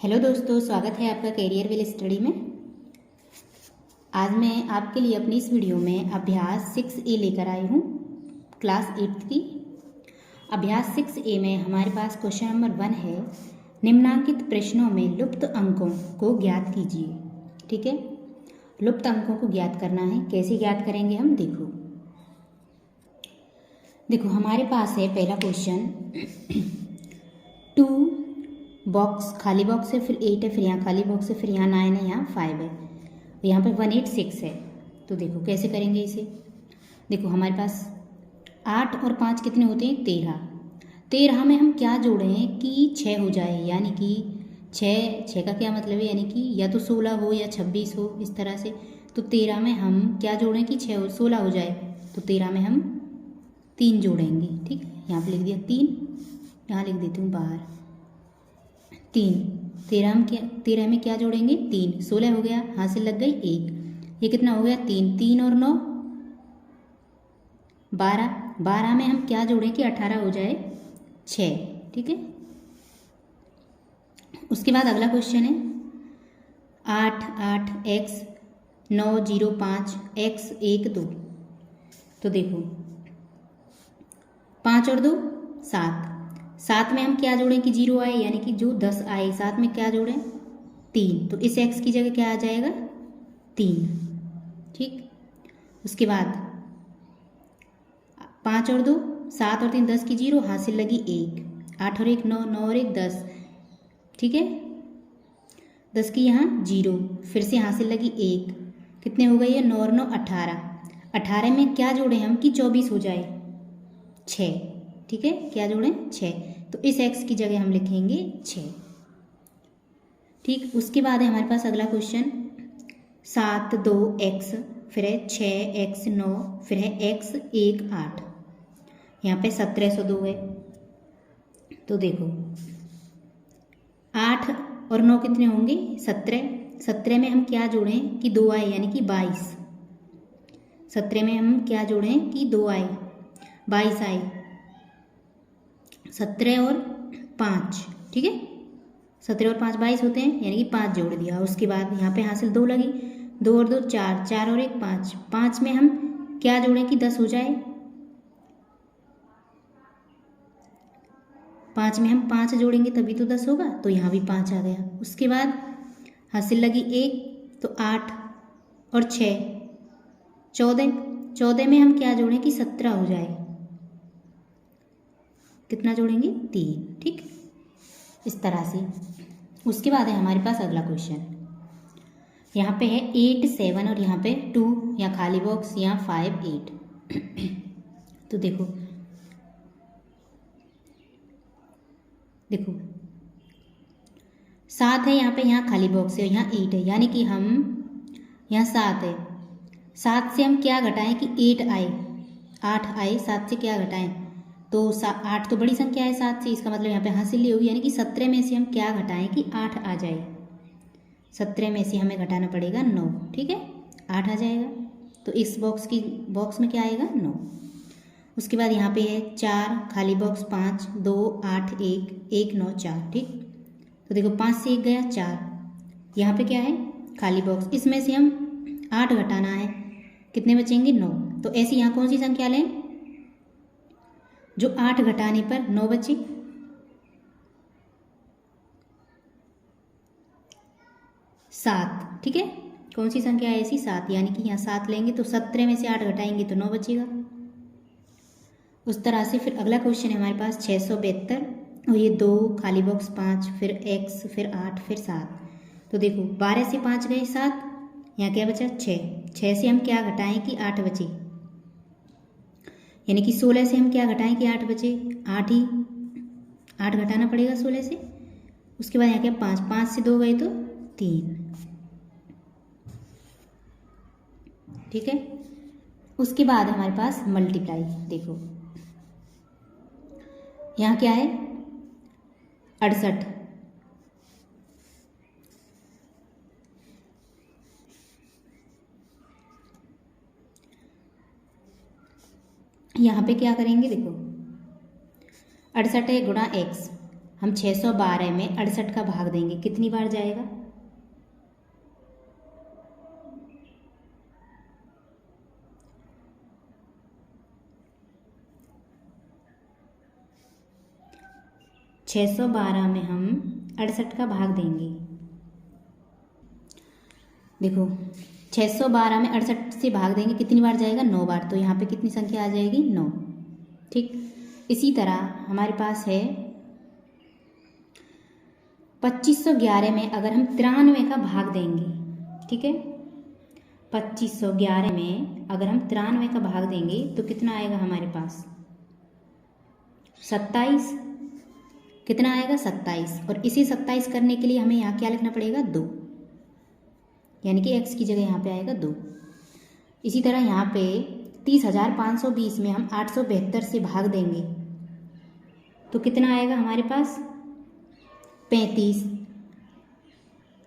Hello दोस्तों, स्वागत है आपका कैरियर विल स्टडी में। आज मैं आपके लिए अपनी इस वीडियो में अभ्यास 6A लेकर आई हूँ, क्लास 8th की। अभ्यास 6A में हमारे पास क्वेश्चन नंबर 1 है, निम्नांकित प्रश्नों में लुप्त अंकों को ज्ञात कीजिए। ठीक है, लुप्त अंकों को ज्ञात करना है। कैसे ज्ञात करेंगे हम, देखो हमारे पास है पहला क्वेश्चन 2 बॉक्स, खाली बॉक्स है, फिर 8 है, फिर यहाँ खाली बॉक्स है, फिर यहाँ 9 है, यहाँ 5 है, यहाँ पर 186 है। तो देखो कैसे करेंगे इसे। देखो हमारे पास 8 और 5 कितने होते हैं, 13। 13 में हम क्या जोड़े हैं कि 6 हो जाए, यानी कि 6 का क्या मतलब है, यानी कि या तो 16 हो या 26 हो, इस तरह से। तो 13 में हम क्या जोड़ें कि 16 हो जाए, तो 13 में हम 3 जोड़ेंगे। ठीक है, यहाँ पर लिख दिया 3, यहाँ लिख देती हूँ बाहर 3। 13 में क्या जोड़ेंगे, 3। 16 हो गया, हासिल लग गई 1। ये कितना हो गया, 3 और 9 12। 12 में हम क्या जोड़ें कि 18 हो जाए 6। ठीक है, उसके बाद अगला क्वेश्चन है 8 x 9 0 5 x 1 2। तो देखो 5 और 2 7। 7 में हम क्या जोड़ें कि 0 आए, यानी कि जो 10 आए, 7 में क्या जोड़ें 3। तो इस x की जगह क्या आ जाएगा 3। ठीक, उसके बाद 5 और 2 7 और 3 10 की 0, हासिल लगी 1। 8 और 1 9, 9 और 1 10। ठीक है, 10 की यहाँ 0, फिर से हासिल लगी 1। कितने हो गए ये, 9 और 9 18। 18 में क्या जोड़ें हम कि 24 हो जाए 6। ठीक है, क्या जोड़ें 6। तो इस x की जगह हम लिखेंगे 6। ठीक, उसके बाद है हमारे पास अगला क्वेश्चन 7 2 x, फिर है 6 x 9, फिर है x 1 8। यहाँ पे 1702 है। तो देखो 8 और 9 कितने होंगे 17। 17 में हम क्या जोड़ें कि 2 आए, यानी कि 22। 17 में हम क्या जोड़ें कि 2 आए, 22 आए। 17 और 5, ठीक है, 17 और 5 22 होते हैं, यानी कि 5 जोड़ दिया। उसके बाद यहाँ पे हासिल 2 लगी, 2 और 2 4, 4 और 1 5। 5 में हम क्या जोड़ें कि 10 हो जाए। 5 में हम 5 जोड़ेंगे तभी तो 10 होगा, तो यहाँ भी 5 आ गया। उसके बाद हासिल लगी 1, तो 8 और 6 14। 14 में हम क्या जोड़ें कि 17 हो जाए। कितना जोड़ेंगे 3। ठीक, इस तरह से। उसके बाद है हमारे पास अगला क्वेश्चन, यहाँ पे है 8 7 और यहाँ पे 2, यहाँ खाली बॉक्स, यहाँ 5 8। तो देखो 7 है यहाँ पे, यहाँ खाली बॉक्स है, यहाँ 8 है, यानी कि हम यहाँ 7 है, 7 से हम क्या घटाएं कि 8 आए, 8 आए, 7 से क्या घटाएं, तो 8 तो बड़ी संख्या है 7 से, इसका मतलब यहाँ पे हासिल नहीं होगी, यानी कि 17 में से हम क्या घटाएं कि 8 आ जाए। 17 में से हमें घटाना पड़ेगा 9। ठीक है, 8 आ जाएगा, तो इस बॉक्स में क्या आएगा 9। उसके बाद यहाँ पे है 4 खाली बॉक्स, 5 2 8 1 1 9 4। ठीक, तो देखो 5 से 1 गया 4, यहाँ पे क्या है खाली बॉक्स, इसमें से हम 8 घटाना है, कितने बचेंगे 9। तो ऐसी यहाँ कौन सी संख्या लें जो 8 घटाने पर 9 बचे। 7। ठीक है, कौन सी संख्या है ऐसी, 7, यानी कि यहाँ 7 लेंगे तो 17 में से 8 घटाएंगे तो 9 बचेगा। उस तरह से फिर अगला क्वेश्चन है हमारे पास 672, और ये 2 खाली बॉक्स 5, फिर x, फिर 8, फिर 7। तो देखो 12 से 5 गए 7, यहाँ क्या बचा 6। 6 से हम क्या घटाएं कि 8 बचे, यानी कि 16 से हम क्या घटाएं कि 8 बचे, 8 ही 8 घटाना पड़ेगा 16 से। उसके बाद यहाँ क्या 5, 5 से 2 गए तो 3। ठीक है, उसके बाद हमारे पास मल्टीप्लाई। देखो यहाँ क्या है 68, यहाँ पे क्या करेंगे, देखो 68 है गुणा x, हम 612 में 68 का भाग देंगे, कितनी बार जाएगा? छः सौ बारह में हम 68 का भाग देंगे। देखो 612 में 68 से भाग देंगे, कितनी बार जाएगा? 9 बार। तो यहाँ पे कितनी संख्या आ जाएगी? 9। ठीक। इसी तरह हमारे पास है 2511 में अगर हम 93 का भाग देंगे, ठीक है, 2511 में अगर हम 93 का भाग देंगे तो कितना आएगा हमारे पास? 27। कितना आएगा? 27। और इसे 27 करने के लिए हमें यहाँ क्या लिखना पड़ेगा? 2, यानी कि x की जगह यहाँ पे आएगा 2। इसी तरह यहाँ पे 30,520 में हम 872 से भाग देंगे तो कितना आएगा हमारे पास? 35।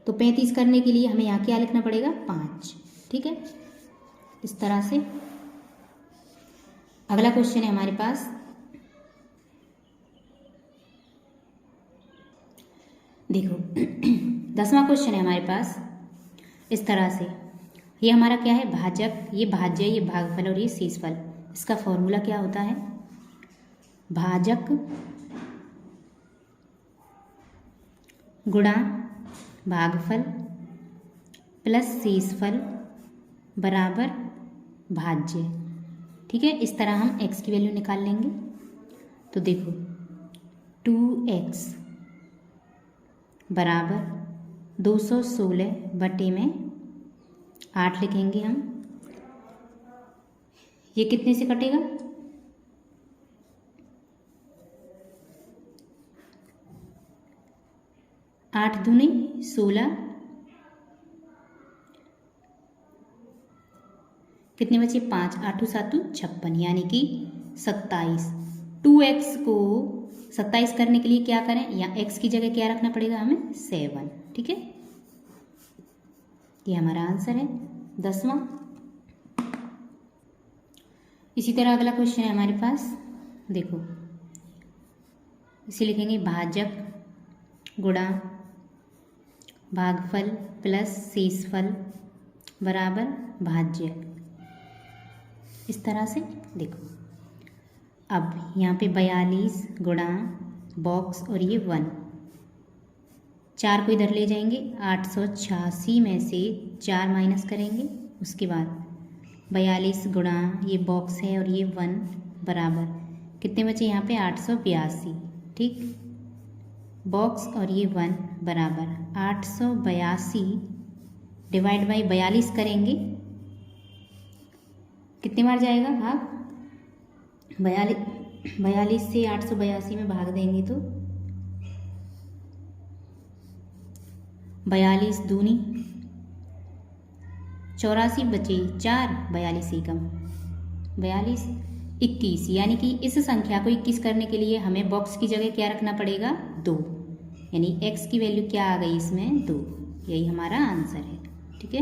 तो 35 करने के लिए हमें यहाँ क्या लिखना पड़ेगा? 5। ठीक है, इस तरह से। अगला क्वेश्चन है हमारे पास, देखो 10वां क्वेश्चन है हमारे पास इस तरह से। ये हमारा क्या है? भाजक, ये भाज्य, ये भागफल और ये शेषफल। इसका फॉर्मूला क्या होता है? भाजक गुणा भागफल प्लस शेषफल बराबर भाज्य। ठीक है, इस तरह हम x की वैल्यू निकाल लेंगे। तो देखो 2x बराबर 216 बटे में 8 लिखेंगे हम। ये कितने से कटेगा? 8 दूनी 16, कितने बचे? 5, 8 7 56, यानी कि 27। 2x को 27 करने के लिए क्या करें? या x की जगह क्या रखना पड़ेगा हमें? 7। ठीक है, ये हमारा आंसर है 10वां। इसी तरह अगला क्वेश्चन है हमारे पास, देखो इसे लिखेंगे भाजक गुणा भागफल प्लस शेषफल बराबर भाज्य। इस तरह से देखो, अब यहाँ पे 42 गुणा बॉक्स और ये 1, 4 को इधर ले जाएंगे, 886 में से 4 माइनस करेंगे। उसके बाद 42 गुणा ये बॉक्स है और ये 1 बराबर कितने बचे यहाँ पे? 882। ठीक, बॉक्स और ये 1 बराबर 882 डिवाइड बाई 42 करेंगे, कितने बार जाएगा भाग? 42 से 882 में भाग देंगे तो 42 दूनी 84 बचे 4, 42 एकम 42, 21। यानी कि इस संख्या को 21 करने के लिए हमें बॉक्स की जगह क्या रखना पड़ेगा? 2, यानी x की वैल्यू क्या आ गई इसमें? 2। यही हमारा आंसर है। ठीक है,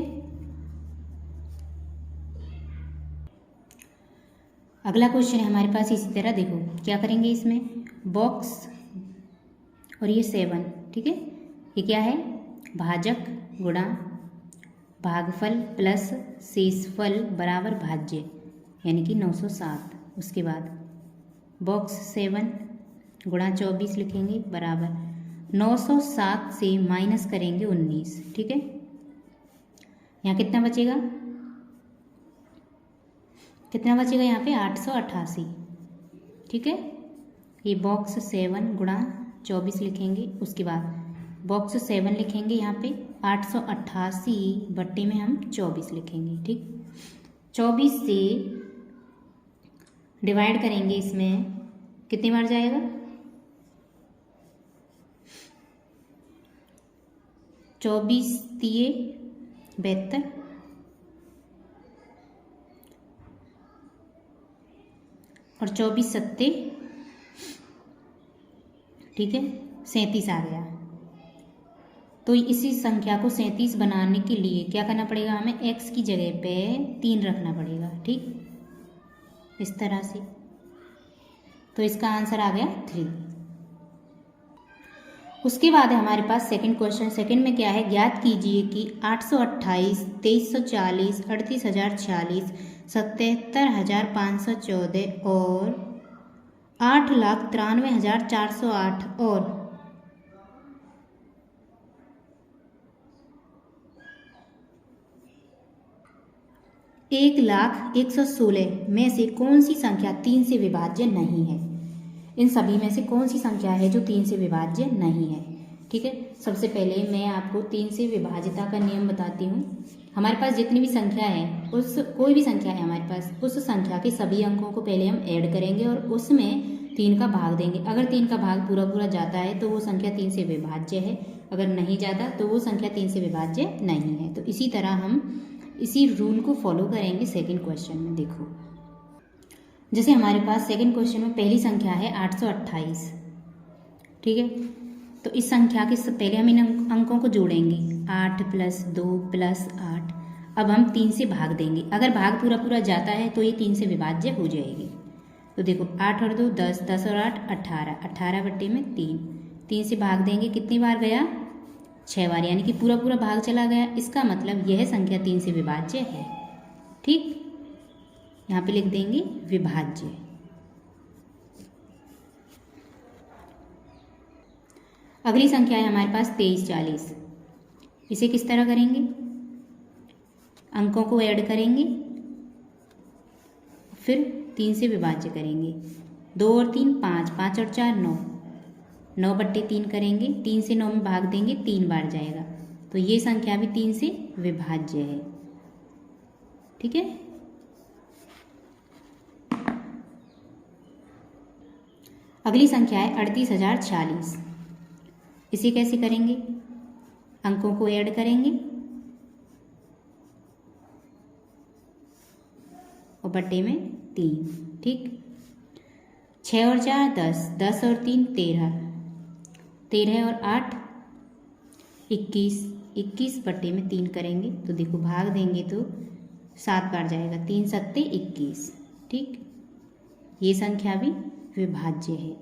अगला क्वेश्चन है हमारे पास इसी तरह। देखो क्या करेंगे, इसमें बॉक्स और ये 7, ठीक है, ये क्या है? भाजक गुणा भागफल प्लस शेषफल बराबर भाज्य, यानी कि 907। उसके बाद बॉक्स 7 गुणा 24 लिखेंगे बराबर 907 से माइनस करेंगे 19। ठीक है, यहाँ कितना बचेगा? कितना बचेगा यहाँ पे? 888। ठीक है, ये बॉक्स 7 गुणा 24 लिखेंगे। उसके बाद बॉक्स 7 लिखेंगे यहाँ पे, 888 बट्टे में हम 24 लिखेंगे। ठीक, 24 से डिवाइड करेंगे, इसमें कितनी बार जाएगा? 24 तिये 72 और 24 सत्ते, ठीक है, 37 आ गया। तो इसी संख्या को 37 बनाने के लिए क्या करना पड़ेगा हमें? x की जगह पे 3 रखना पड़ेगा। ठीक, इस तरह से। तो इसका आंसर आ गया 3। उसके बाद है हमारे पास सेकंड क्वेश्चन। सेकंड में क्या है, ज्ञात कीजिए कि 828, 2340, 38,046, 77,514 और 8,93,408 और 1,01,16 में से कौन सी संख्या 3 से विभाज्य नहीं है। इन सभी में से कौन सी संख्या है जो 3 से विभाज्य नहीं है। ठीक है, सबसे पहले मैं आपको 3 से विभाज्यता का नियम बताती हूँ। हमारे पास जितनी भी संख्या है, उस कोई भी संख्या है हमारे पास, उस संख्या के सभी अंकों को पहले हम ऐड करेंगे और उसमें 3 का भाग देंगे। अगर 3 का भाग पूरा पूरा जाता है तो वो संख्या 3 से विभाज्य है, अगर नहीं जाता तो वो संख्या 3 से विभाज्य नहीं है। तो इसी तरह हम इसी रूल को फॉलो करेंगे सेकंड क्वेश्चन में। देखो, जैसे हमारे पास सेकंड क्वेश्चन में पहली संख्या है 828। ठीक है, तो इस संख्या के पहले हम इन अंकों को जोड़ेंगे, 8 + 2 + 8। अब हम 3 से भाग देंगे। अगर भाग पूरा पूरा जाता है तो ये 3 से विभाज्य हो जाएगी। तो देखो, 8 और 2 10, 10 और 8 18, 18/3। 3 से भाग देंगे, कितनी बार गया, 6 बार, यानी कि पूरा पूरा भाग चला गया। इसका मतलब यह संख्या 3 से विभाज्य है। ठीक, यहाँ पे लिख देंगे विभाज्य। अगली संख्या है हमारे पास 2340। इसे किस तरह करेंगे, अंकों को ऐड करेंगे, फिर 3 से विभाज्य करेंगे। 2 और 3 5, 5 और 4 9, 9/3 करेंगे। 3 से 9 में भाग देंगे, 3 बार जाएगा। तो ये संख्या भी 3 से विभाज्य है। ठीक है, अगली संख्या है 38,046। इसे कैसे करेंगे, अंकों को ऐड करेंगे और बट्टे में 3। ठीक, 6 और 4 10, 10 और 3 13, 13 और 8 21, 21/3 करेंगे। तो देखो, भाग देंगे तो 7 बार जाएगा, 3 7 21। ठीक, ये संख्या भी विभाज्य है।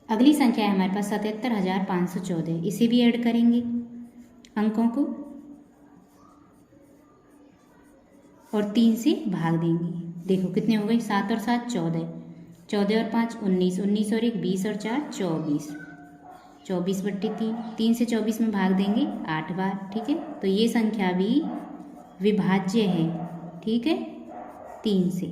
अगली संख्या है हमारे पास 77,514। इसे भी ऐड करेंगे अंकों को और 3 से भाग देंगे। देखो कितने हो गए, 7 और 7 14, 14 और 5 19, 19 और 1 20 और 4 24, 24/3। 3 से 24 में भाग देंगे 8 बार। ठीक है, तो ये संख्या भी विभाज्य है। ठीक है, 3 से।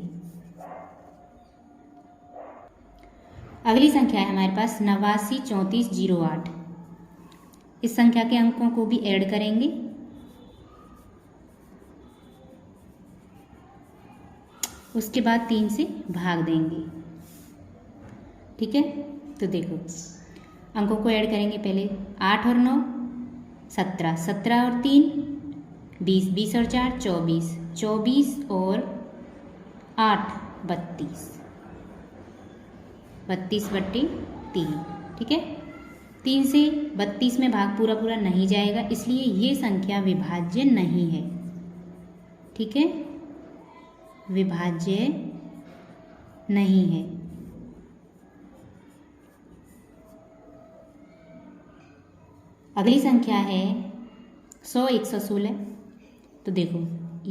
अगली संख्या है हमारे पास 89,34,08। इस संख्या के अंकों को भी ऐड करेंगे उसके बाद 3 से भाग देंगे। ठीक है, तो देखो, अंकों को ऐड करेंगे पहले, 8 और 9 17, 17 और 3 20, 20 और 4 24, 24 और 8 32, 32/3। ठीक है, 3 से 32 में भाग पूरा पूरा नहीं जाएगा, इसलिए ये संख्या विभाज्य नहीं है। ठीक है, विभाज्य नहीं है। अगली संख्या है 100, 116। तो देखो,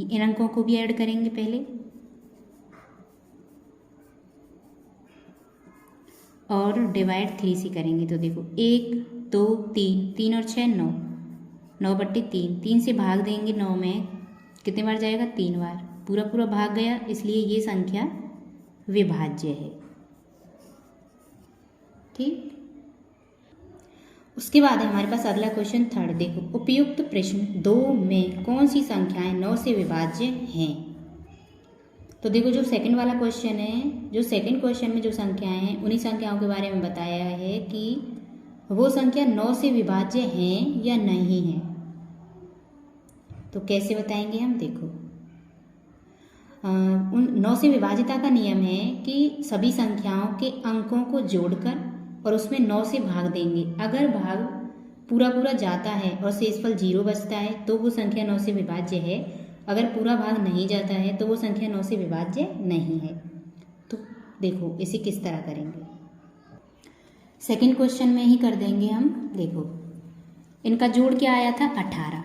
इन अंकों को भी ऐड करेंगे पहले और डिवाइड 3 से करेंगे। तो देखो, 1 2 3, 3 और 6 9, 9/3। 3 से भाग देंगे, 9 में कितने बार जाएगा, 3 बार, पूरा पूरा भाग गया, इसलिए ये संख्या विभाज्य है। ठीक, उसके बाद है हमारे पास अगला क्वेश्चन थर्ड। देखो, उपयुक्त प्रश्न 2 में कौन सी संख्याएं 9 से विभाज्य हैं। तो देखो, जो सेकंड वाला क्वेश्चन है, जो सेकंड क्वेश्चन में जो संख्याएं हैं, उन्हीं संख्याओं के बारे में बताया है कि वो संख्या 9 से विभाज्य हैं या नहीं है। तो कैसे बताएंगे हम, देखो, उन 9 से विभाज्यता का नियम है कि सभी संख्याओं के अंकों को जोड़कर और उसमें 9 से भाग देंगे। अगर भाग पूरा पूरा जाता है और शेषफल 0 बचता है तो वो संख्या 9 से विभाज्य है। अगर पूरा भाग नहीं जाता है तो वो संख्या 9 से विभाज्य नहीं है। तो देखो, इसे किस तरह करेंगे। सेकंड क्वेश्चन में ही कर देंगे हम। देखो इनका जोड़ क्या आया था 18।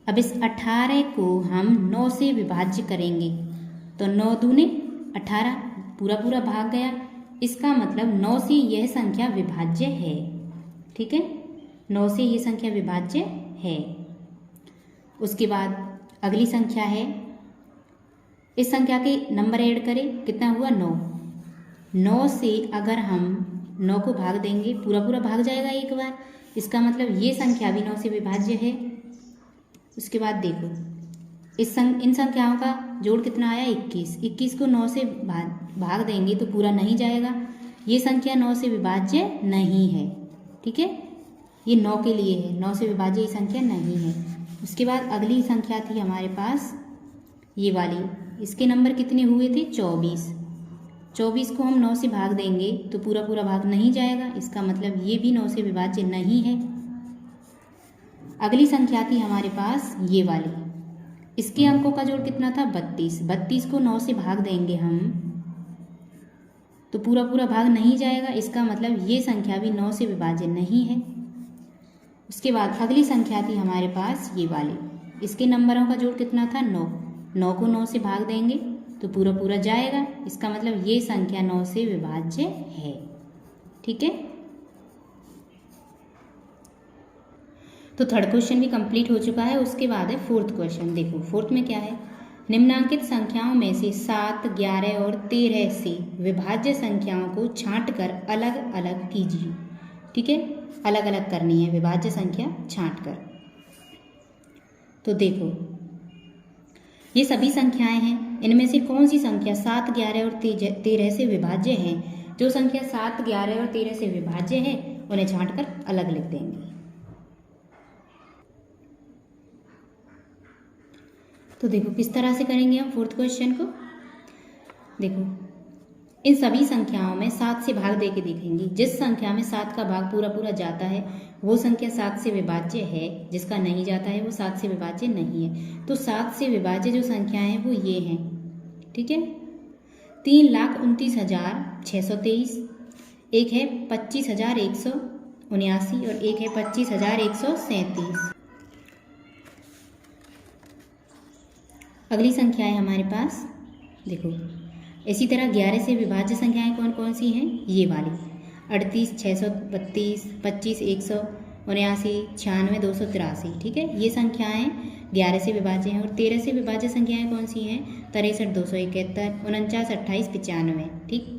अब इस 18 को हम 9 से विभाज्य करेंगे तो 9 दूने 18 पूरा पूरा भाग गया। इसका मतलब 9 से यह संख्या विभाज्य है। ठीक है, 9 से ये संख्या विभाज्य है। उसके बाद अगली संख्या है, इस संख्या के नंबर ऐड करें, कितना हुआ 9। 9 से अगर हम 9 को भाग देंगे, पूरा पूरा भाग जाएगा एक बार, इसका मतलब ये संख्या भी 9 से विभाज्य है। उसके बाद देखो इन संख्याओं का जोड़ कितना आया 21। 21 को 9 से भाग देंगे तो पूरा नहीं जाएगा, ये संख्या 9 से विभाज्य नहीं है। ठीक है, ये 9 के लिए है, 9 से विभाज्य ये संख्या नहीं है। उसके बाद अगली संख्या थी हमारे पास ये वाली, इसके नंबर कितने हुए थे 24। 24 को हम 9 से भाग देंगे तो पूरा पूरा भाग नहीं जाएगा, इसका मतलब ये भी 9 से विभाज्य नहीं है। अगली संख्या थी हमारे पास ये वाली, इसके अंकों का जोड़ कितना था 32। 32 को 9 से भाग देंगे हम तो पूरा पूरा भाग नहीं जाएगा, इसका मतलब ये संख्या भी 9 से विभाज्य नहीं है। उसके बाद अगली संख्या थी हमारे पास ये वाली, इसके नंबरों का जोड़ कितना था 9। 9 को 9 से भाग देंगे तो पूरा पूरा जाएगा, इसका मतलब ये संख्या 9 से विभाज्य है। ठीक है, तो थर्ड क्वेश्चन भी कंप्लीट हो चुका है। उसके बाद है फोर्थ क्वेश्चन। देखो फोर्थ में क्या है, निम्नांकित संख्याओं में से 7, 11 और 13 से विभाज्य संख्याओं को छांटकर अलग अलग कीजिए। ठीक है, अलग अलग करनी है विभाज्य संख्या छांटकर। तो देखो ये सभी संख्याएं हैं, इनमें से कौन सी संख्या 7, 11 और 13 से विभाज्य है। जो संख्या 7, 11 और 13 से विभाज्य है उन्हें छांटकर अलग लिख देंगे। तो देखो किस तरह से करेंगे हम फोर्थ क्वेश्चन को। देखो इन सभी संख्याओं में 7 से भाग दे के देखेंगे, जिस संख्या में 7 का भाग पूरा पूरा जाता है वो संख्या 7 से विभाज्य है, जिसका नहीं जाता है वो 7 से विभाज्य नहीं है। तो 7 से विभाज्य जो संख्याएं हैं वो ये हैं। ठीक है, 3,29,623, एक है 25,179 और एक है 25,137। अगली संख्या है हमारे पास, देखो इसी तरह 11 से विभाज्य संख्याएं कौन कौन सी हैं, ये वाली 38, 632, 25, 179, 96, 283। ठीक है, ये संख्याएं 11 से विभाज्य हैं। और 13 से विभाज्य संख्याएं कौन सी हैं, 63, 271, 49, 28, 95। ठीक,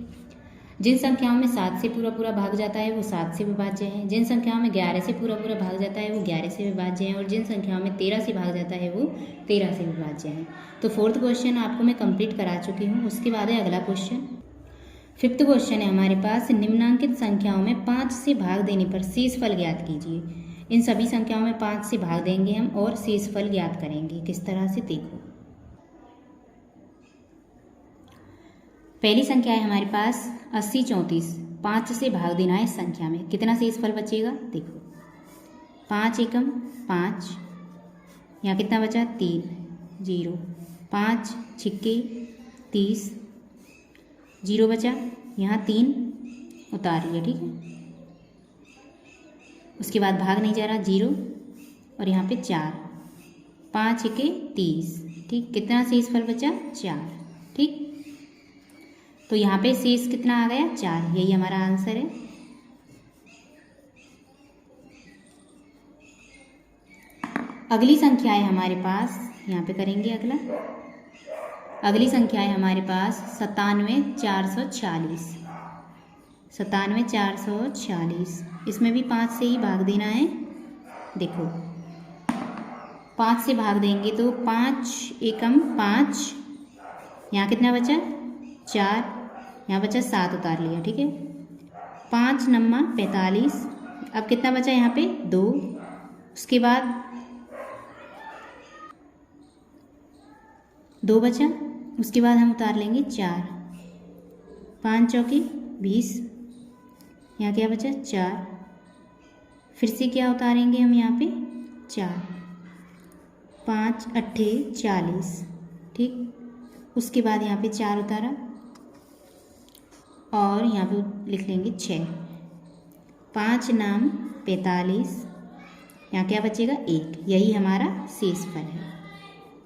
जिन संख्याओं में 7 से पूरा पूरा भाग जाता है वो 7 से विभाज्य है, जिन संख्याओं में 11 से पूरा पूरा भाग जाता है वो 11 से विभाज्य है, और जिन संख्याओं में 13 से भाग जाता है वो 13 से विभाज्य है। तो फोर्थ क्वेश्चन आपको मैं कंप्लीट करा चुकी हूँ। उसके बाद है अगला क्वेश्चन, फिफ्थ क्वेश्चन है हमारे पास, निम्नांकित संख्याओं में 5 से भाग देने पर शेषफल ज्ञात कीजिए। इन सभी संख्याओं में 5 से भाग देंगे हम और शेषफल ज्ञात करेंगे। किस तरह से, देखो पहली संख्या है हमारे पास 80, 34। 5 से भाग देना है इस संख्या में, कितना शेषफल बचेगा, देखो 5 एकम 5, यहाँ कितना बचा 3, 0, 5 छिक्के 30, 0 बचा, यहाँ 3 उतारिए। ठीक है, उसके बाद भाग नहीं जा रहा 0 और यहाँ पे 4, 5 छिक्के 30। ठीक, कितना शेषफल बचा 4। ठीक, तो यहाँ पे शेष कितना आ गया 4, यही हमारा आंसर है। अगली संख्या है हमारे पास, यहाँ पे करेंगे अगला। अगली संख्या है हमारे पास 97, 440। 97, 440, इसमें भी 5 से ही भाग देना है। देखो 5 से भाग देंगे तो 5 एकम 5, यहाँ कितना बचा 4, यहाँ बचा 7 उतार लिया। ठीक है, 5 नम्मा 45, अब कितना बचा यहाँ पे 2, उसके बाद 2 बचा, उसके बाद हम उतार लेंगे 4, 5 चौकी 20, यहाँ क्या बचा 4, फिर से क्या उतारेंगे हम यहाँ पे 4, 5 अट्ठे 40। ठीक, उसके बाद यहाँ पे 4 उतारा और यहाँ पे लिख लेंगे 6, 5 नाम 45, यहाँ क्या बचेगा 1, यही हमारा शेषफल है।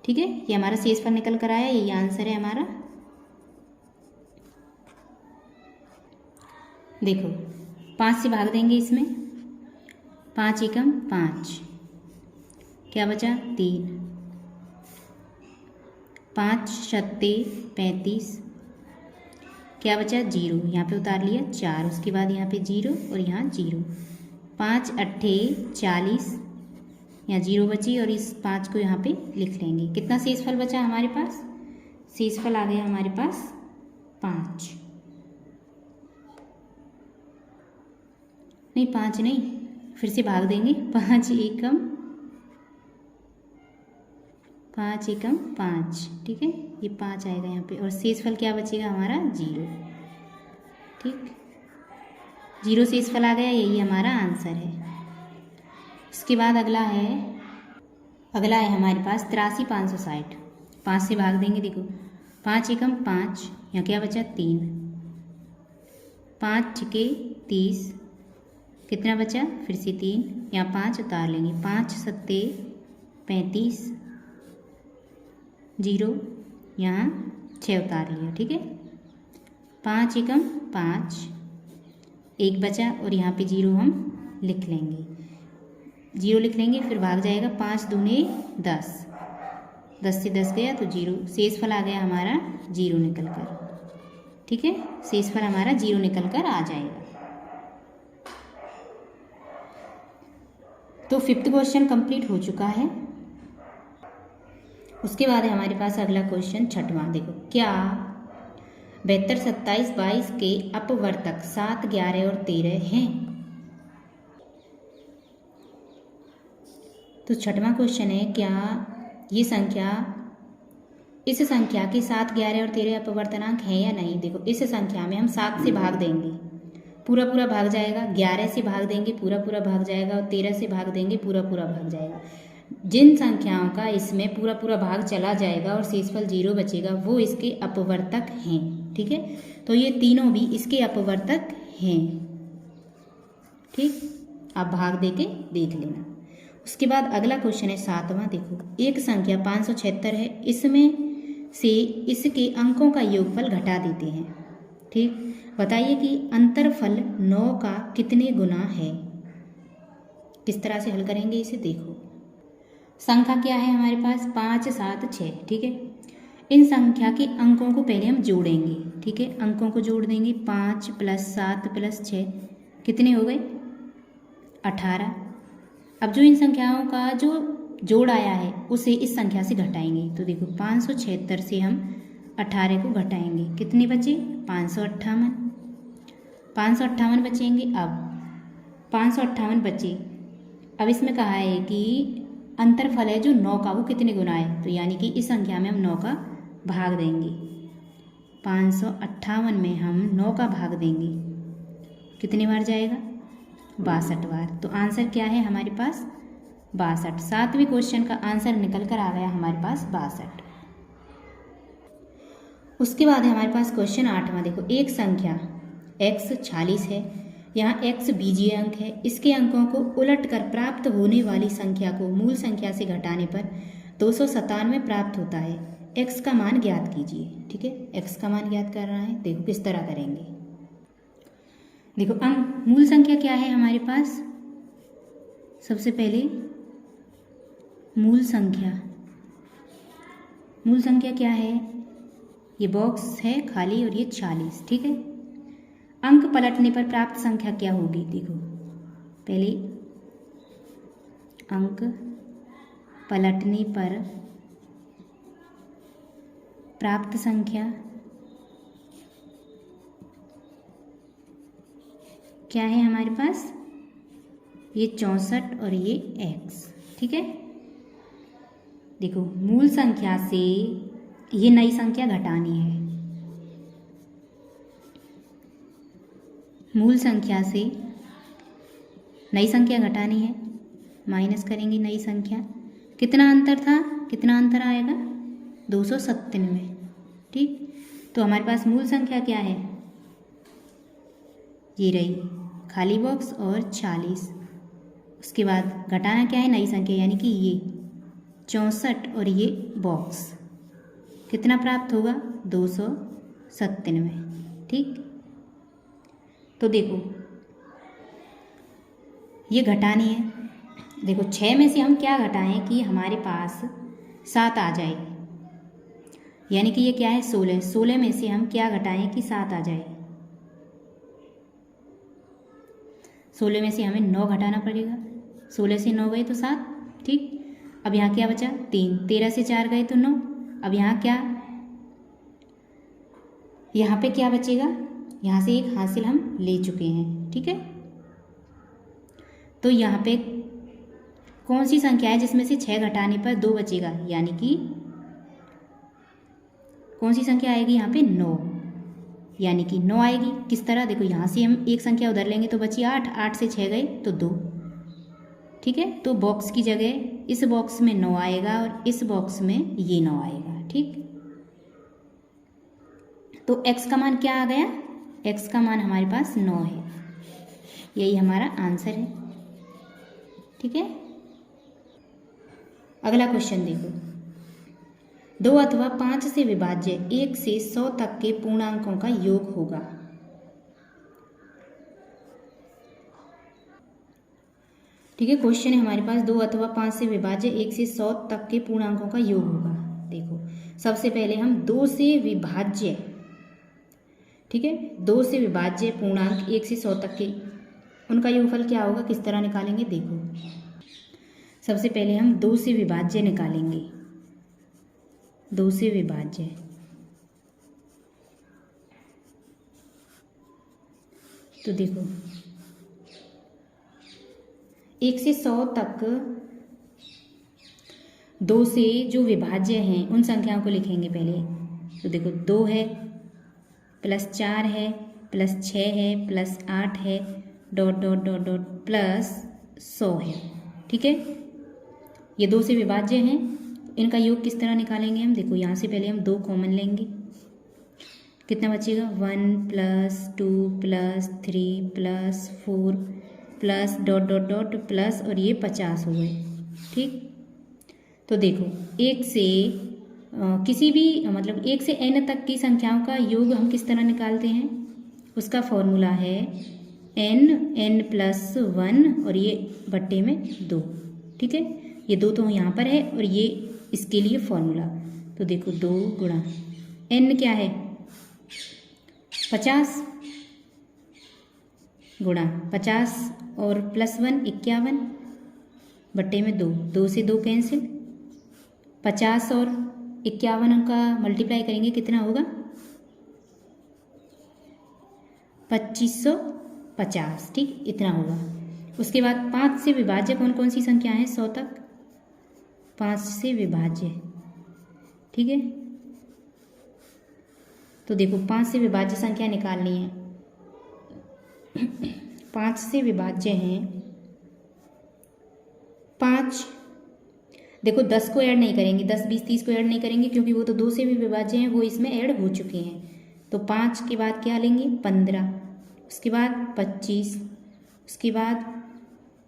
ठीक है, ये हमारा शेषफल निकल कर आया, यही आंसर है हमारा। देखो 5 से भाग देंगे इसमें, 5 एकम 5, क्या बचा 3, 5 सत्ते 35, क्या बचा 0, यहाँ पे उतार लिया 4, उसके बाद यहाँ पे 0 और यहाँ 0, 5 अट्ठे 40, यहाँ 0 बची और इस 5 को यहाँ पे लिख लेंगे। कितना शेषफल बचा हमारे पास, शेषफल आ गया हमारे पास 5, नहीं 5 नहीं, फिर से भाग देंगे, 5 एकम 5, ठीक है, ये 5 आएगा यहाँ पे और शेषफल क्या बचेगा हमारा 0। ठीक, 0 शेषफल आ गया, यही हमारा आंसर है। उसके बाद अगला है हमारे पास 83 560, 5 से भाग देंगे। देखो 5 एकम 5, यहाँ क्या बचा 3, 5 छके 30, कितना बचा फिर से 3, यहाँ 5 उतार लेंगे, 5 सत्ते 35, 0, यहाँ 6 उतार लिया। ठीक है, 5 एकम 5, 1 बचा और यहाँ पे 0 हम लिख लेंगे, 0 लिख लेंगे, फिर भाग जाएगा, 5 दूने 10, 10 से 10 गया तो 0, शेषफल आ गया हमारा 0 निकल कर। ठीक है, शेषफल हमारा 0 निकल कर आ जाएगा। तो 5th क्वेश्चन कंप्लीट हो चुका है। उसके बाद है हमारे पास अगला क्वेश्चन 6वां। देखो, क्या 72 27 22 के अपवर्तक 7 11 और 13 हैं? तो 6वां क्वेश्चन है, क्या ये संख्या इस संख्या के 7 11 और 13 अपवर्तनांक हैं या नहीं। देखो इस संख्या में हम 7 से भाग देंगे, पूरा पूरा भाग जाएगा, 11 से भाग देंगे, पूरा पूरा भाग जाएगा, और 13 से भाग देंगे, पूरा पूरा भाग जाएगा। जिन संख्याओं का इसमें पूरा पूरा भाग चला जाएगा और शेषफल 0 बचेगा वो इसके अपवर्तक हैं। ठीक है, तो ये तीनों भी इसके अपवर्तक हैं। ठीक, आप भाग दे के देख लेना। उसके बाद अगला क्वेश्चन है 7वां। देखो, एक संख्या 576 है, इसमें से इसके अंकों का योगफल घटा देते हैं। ठीक, बताइए कि अंतरफल 9 का कितने गुना है। किस तरह से हल करेंगे इसे, देखो संख्या क्या है हमारे पास 5 7 6। ठीक है, इन संख्या के अंकों को पहले हम जोड़ेंगे। ठीक है, अंकों को जोड़ देंगे, 5 + 7 + 6 कितने हो गए 18। अब जो इन संख्याओं का जो जोड़ आया है उसे इस संख्या से घटाएंगे। तो देखो 576 से हम 18 को घटाएंगे, कितने बचे 558, 558 बचेंगे। अब 558 बचे, अब इसमें कहा है कि अंतरफल है जो 9 का वो कितने गुना है, तो यानी कि इस संख्या में हम 9 का भाग देंगे। 558 में हम 9 का भाग देंगे, कितनी बार जाएगा 62 बार। तो आंसर क्या है हमारे पास 62। 7वें क्वेश्चन का आंसर निकल कर आ गया हमारे पास 62। उसके बाद है हमारे पास क्वेश्चन 8वां। देखो, एक संख्या x 46 है, यहाँ x बीजीय अंक है, इसके अंकों को उलट कर प्राप्त होने वाली संख्या को मूल संख्या से घटाने पर 297 प्राप्त होता है। x का मान ज्ञात कीजिए। ठीक है, x का मान ज्ञात करना है। देखो किस तरह करेंगे। देखो अंक मूल संख्या क्या है हमारे पास, सबसे पहले मूल संख्या क्या है, ये बॉक्स है खाली और ये 40। ठीक है, अंक पलटने पर प्राप्त संख्या क्या होगी। देखो पहले अंक पलटने पर प्राप्त संख्या क्या है हमारे पास, ये 64 और ये x। ठीक है, देखो मूल संख्या से ये नई संख्या घटानी है, मूल संख्या से नई संख्या घटानी है, माइनस करेंगे नई संख्या, कितना अंतर था, कितना अंतर आएगा 297। ठीक, तो हमारे पास मूल संख्या क्या है, ये रही, खाली बॉक्स और 46। उसके बाद घटाना क्या है, नई संख्या, यानी कि ये 64 और ये बॉक्स, कितना प्राप्त होगा, 297। ठीक, तो देखो ये घटानी है। देखो 6 में से हम क्या घटाएं कि हमारे पास 7 आ जाए, यानी कि ये क्या है, 16। 16 में से हम क्या घटाएं कि 7 आ जाए। 16 में से हमें 9 घटाना पड़ेगा। 16 से 9 गए तो 7। ठीक, अब यहाँ क्या बचा, 3। 13 से 4 गए तो 9। अब यहाँ क्या, यहाँ पे क्या बचेगा, यहाँ से एक हासिल हम ले चुके हैं। ठीक है, तो यहाँ पे कौन सी संख्या है जिसमें से 6 घटाने पर 2 बचेगा, यानी कि कौन सी संख्या आएगी यहाँ पे, 9, यानी कि 9 आएगी। किस तरह, देखो यहाँ से हम एक संख्या उधर लेंगे तो बची 8, 8 से 6 गए तो 2। ठीक है, तो बॉक्स की जगह इस बॉक्स में 9 आएगा और इस बॉक्स में ये 9 आएगा। ठीक, तो x का मान क्या आ गया, x का मान हमारे पास 9 है, यही हमारा आंसर है। ठीक है, अगला क्वेश्चन देखो, 2 अथवा 5 से विभाज्य 1 से 100 तक के पूर्णांकों का योग होगा। ठीक है, क्वेश्चन है हमारे पास 2 अथवा 5 से विभाज्य 1 से 100 तक के पूर्णांकों का योग होगा। देखो सबसे पहले हम 2 से विभाज्य, ठीक है, 2 से विभाज्य पूर्णांक 1 से 100 तक के उनका योगफल क्या होगा, किस तरह निकालेंगे। देखो सबसे पहले हम 2 से विभाज्य निकालेंगे। 2 से विभाज्य, तो देखो 1 से 100 तक 2 से जो विभाज्य हैं उन संख्याओं को लिखेंगे पहले। तो देखो 2 है, +4 है, +6 है, +8 है, डॉट डॉट डॉट डॉट +100 है। ठीक है, ये 2 से विभाज्य हैं, इनका योग किस तरह निकालेंगे हम। देखो यहाँ से पहले हम 2 कॉमन लेंगे, कितना बचेगा, 1 + 2 + 3 + 4 plus dot dot dot plus और ये 50 हो गए। ठीक, तो देखो 1 से किसी भी मतलब 1 से n तक की संख्याओं का योग हम किस तरह निकालते हैं, उसका फॉर्मूला है n+1 और ये बट्टे में 2। ठीक है, ये 2 तो यहाँ पर है और ये इसके लिए फॉर्मूला। तो देखो 2 गुणा n क्या है, 50 गुणा 50 और +1 51 बट्टे में 2, 2 से 2 कैंसिल, 50 और 51 का मल्टीप्लाई करेंगे कितना होगा, 2550। ठीक, इतना होगा। उसके बाद 5 से विभाज्य कौन कौन सी संख्या है 100 तक, 5 से विभाज्य। ठीक है, तो देखो 5 से विभाज्य संख्या निकालनी है। 5 से विभाज्य हैं 5, देखो 10 को ऐड नहीं करेंगे, 10 20 30 को ऐड नहीं करेंगे क्योंकि वो तो 2 से भी विभाज्य हैं, वो इसमें ऐड हो चुके हैं। तो 5 के बाद क्या लेंगे, 15, उसके बाद 25, उसके बाद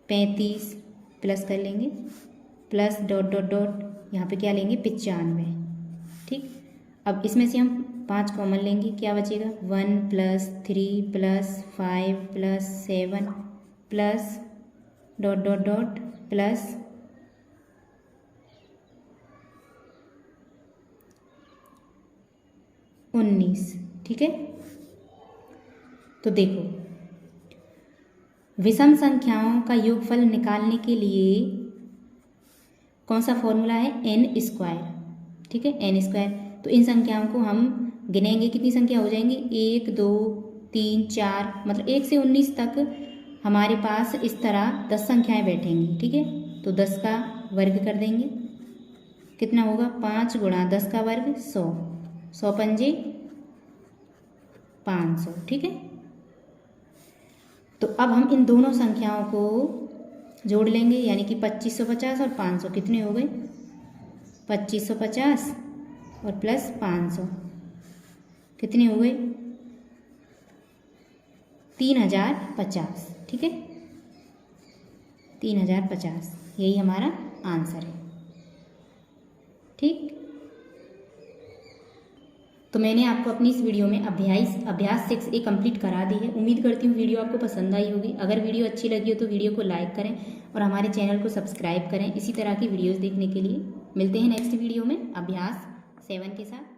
35 प्लस कर लेंगे, प्लस डॉट डॉट डॉट यहाँ पे क्या लेंगे, 95। ठीक, अब इसमें से हम 5 कॉमन लेंगे, क्या बचेगा, 1 + 3 + 5 + 7 plus dot dot dot plus 19। ठीक है, तो देखो विषम संख्याओं का योगफल निकालने के लिए कौन सा फॉर्मूला है, n²। ठीक है, n²। तो इन संख्याओं को हम गिनेंगे, कितनी संख्या हो जाएंगी, 1 2 3 4, मतलब 1 से 19 तक हमारे पास इस तरह 10 संख्याएं बैठेंगी। ठीक है, तो 10 का वर्ग कर देंगे, कितना होगा, 5 गुणा 10 का वर्ग 100, 100 पंजे 500। ठीक है, तो अब हम इन दोनों संख्याओं को जोड़ लेंगे, यानी कि 2550 और 500 कितने हो गए, 2550 और +500 कितने हो गए, 3050, ठीक है, 3050 यही हमारा आंसर है। ठीक, तो मैंने आपको अपनी इस वीडियो में अभ्यास 6A कंप्लीट करा दी है। उम्मीद करती हूँ वीडियो आपको पसंद आई होगी। अगर वीडियो अच्छी लगी हो तो वीडियो को लाइक करें और हमारे चैनल को सब्सक्राइब करें इसी तरह की वीडियोस देखने के लिए। मिलते हैं नेक्स्ट वीडियो में अभ्यास 7 के साथ।